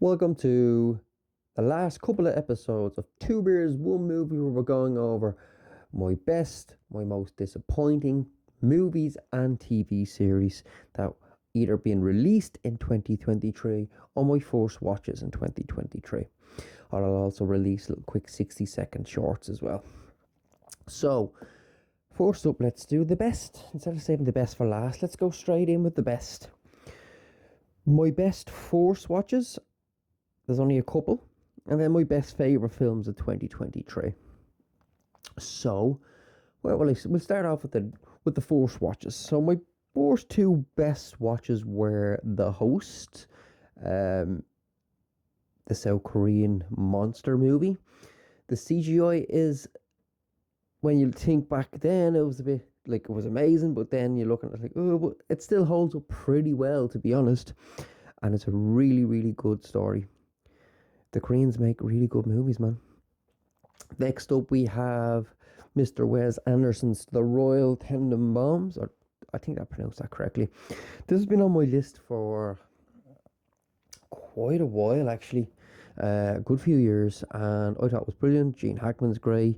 Welcome to the last couple of episodes of Two Beers, One Movie, where we're going over my best, my most disappointing movies and TV series that either been released in 2023 or my first watches in 2023. I'll also release little quick 60-second shorts as well. So, first up, let's do the best. Instead of saving the best for last, let's go straight in with the best. My best first watches, there's only a couple. And then my best favourite films of 2023. So, we'll start off with the first watches. So my first two best watches were The Host, the South Korean monster movie. The CGI is, when you think back then, it was a bit like it was amazing, but then you look at it like, oh, but it still holds up pretty well, to be honest. And it's a really, really good story. The Koreans make really good movies, man. Next up, we have Mr. Wes Anderson's The Royal Tenenbaums, or I think I pronounced that correctly. This has been on my list for quite a while, actually. A good few years, and I thought it was brilliant. Gene Hackman's great.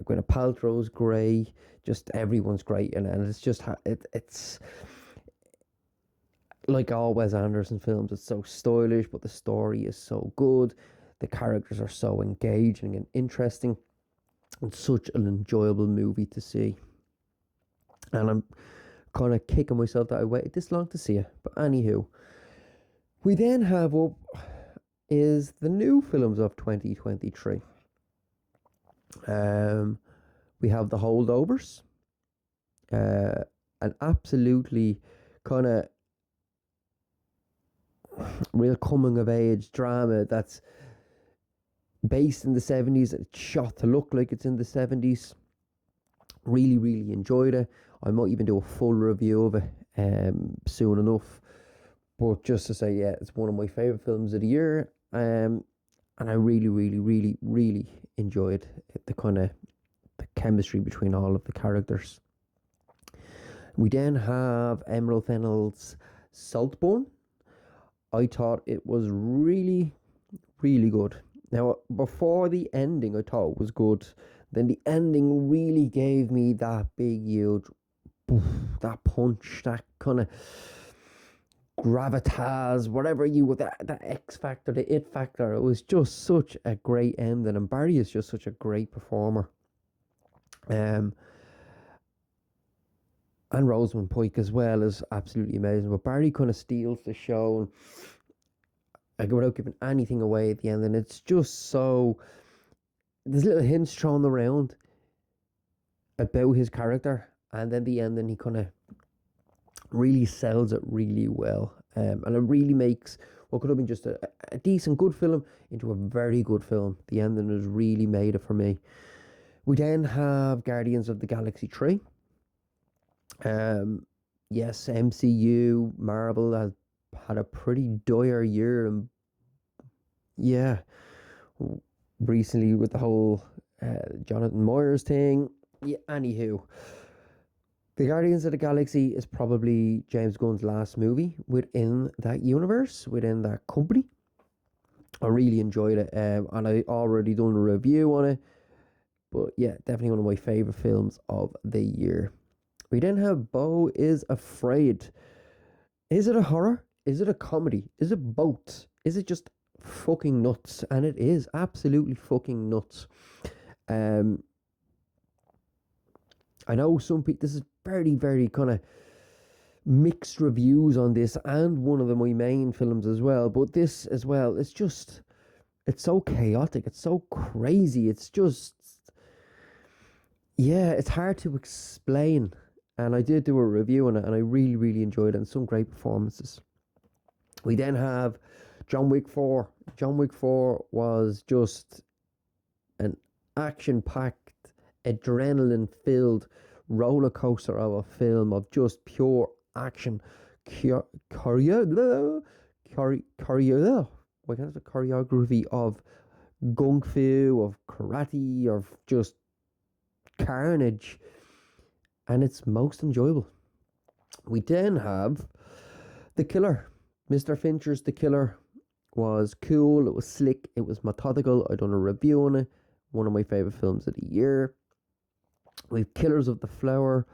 Gwyneth Paltrow's great. Just everyone's great, and it's just it's like all Wes Anderson films. It's so stylish, but the story is so good. The characters are so engaging and interesting. It's such an enjoyable movie to see. And I'm kind of kicking myself that I waited this long to see it. But anywho, we then have up is the new films of 2023. We have The Holdovers. An absolutely kind of real coming of age drama that's based in the 70s. It's shot to look like it's in the 70s. Really, really enjoyed it. I might even do a full review of it soon enough. But just to say, yeah, it's one of my favourite films of the year. And I really, really, really, really enjoyed the chemistry between all of the characters. We then have Emerald Fennell's Saltburn. I thought it was really, really good. Now, before the ending, I thought it was good. Then the ending really gave me that big, huge, that punch, that kind of gravitas, whatever that X factor, the it factor. It was just such a great ending, and Barry is just such a great performer. And Rosamund Pike as well is absolutely amazing. But Barry kind of steals the show, and like, without giving anything away at the end, and it's just so. There's little hints thrown around about his character, and then the end, and he kind of really sells it really well, and it really makes what could have been just a decent, good film into a very good film. The ending has really made it for me. We then have Guardians of the Galaxy 3. Yes, MCU, Marvel has had a pretty dire year, and yeah, recently with the whole Jonathan Moyers thing. Yeah, anywho, the Guardians of the Galaxy is probably James Gunn's last movie within that universe, within that company. I really enjoyed it, and I already done a review on it. But yeah, definitely one of my favourite films of the year. We then have Beau is Afraid. Is it a horror? Is it a comedy? Is it both? Is it just fucking nuts? And it is absolutely fucking nuts. I know some people, this is very, very kind of mixed reviews on this, and one of my main films as well. But this as well, it's so chaotic. It's so crazy. It's just, yeah, it's hard to explain. And I did do a review on it, and I really, really enjoyed it, and some great performances. We then have John Wick 4. John Wick 4 was just an action-packed, adrenaline-filled roller coaster of a film of just pure action. Choreography of gung fu, of karate, of just carnage, and it's most enjoyable. We then have The Killer, Mr. Fincher's The Killer, was cool, it was slick, it was methodical. I done a review on it. One of my favourite films of the year. We've Killers of the Flower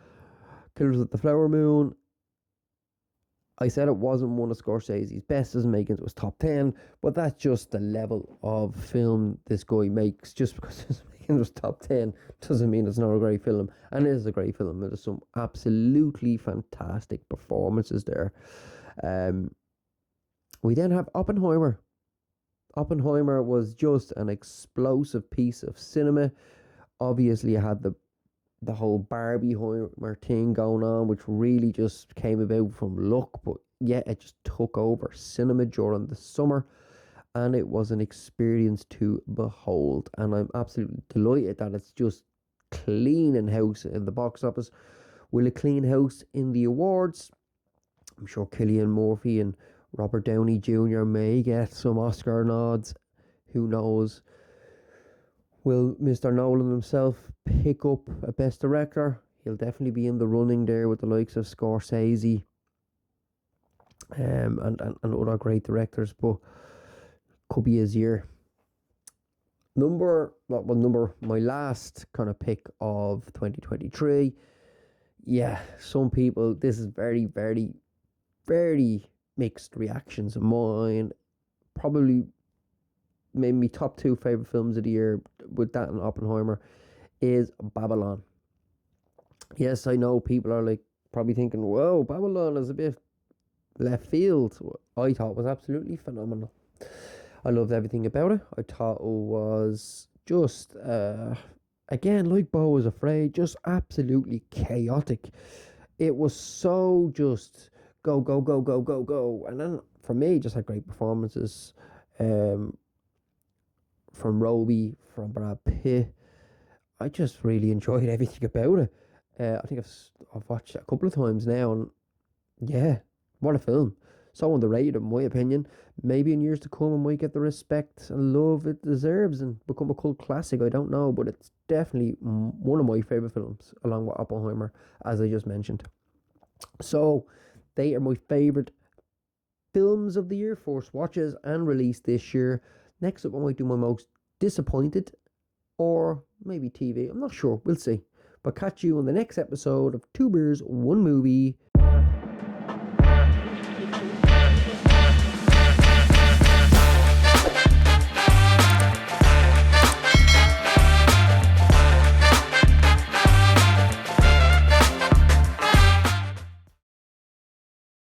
Moon. I said it wasn't one of Scorsese's best, doesn't make it was top 10, but that's just the level of film this guy makes. Just because it's making it top 10 doesn't mean it's not a great film, and it is a great film. There's some absolutely fantastic performances there. We then have Oppenheimer. Oppenheimer was just an explosive piece of cinema. Obviously, it had the whole Barbieheimer thing going on, which really just came about from luck, but yeah, it just took over cinema during the summer, and it was an experience to behold. And I'm absolutely delighted that it's just cleaning house in the box office. Will it clean house in the awards? I'm sure Cillian Murphy and Robert Downey Jr. may get some Oscar nods. Who knows? Will Mr. Nolan himself pick up a Best Director? He'll definitely be in the running there with the likes of Scorsese and other great directors, but could be his year. My last kind of pick of 2023. Yeah, some people, this is very, very, very mixed reactions of mine. Probably maybe my top two favourite films of the year, with that and Oppenheimer, is Babylon. Yes, I know people are like probably thinking, whoa, Babylon is a bit left field. I thought it was absolutely phenomenal. I loved everything about it. I thought it was just, again, like Beau Was Afraid, just absolutely chaotic. It was so just go, go, go, go, go, go. And then for me, just had great performances. From Robbie, from Brad Pitt. I just really enjoyed everything about it. I think I've watched it a couple of times now, and yeah, what a film. So underrated, in my opinion. Maybe in years to come, it might get the respect and love it deserves and become a cult classic. I don't know, but it's definitely one of my favourite films, along with Oppenheimer, as I just mentioned. So, they are my favourite films of the year, first watches and released this year. Next up, I might do my most disappointed, or maybe TV. I'm not sure. We'll see. But catch you on the next episode of Two Beers, One Movie.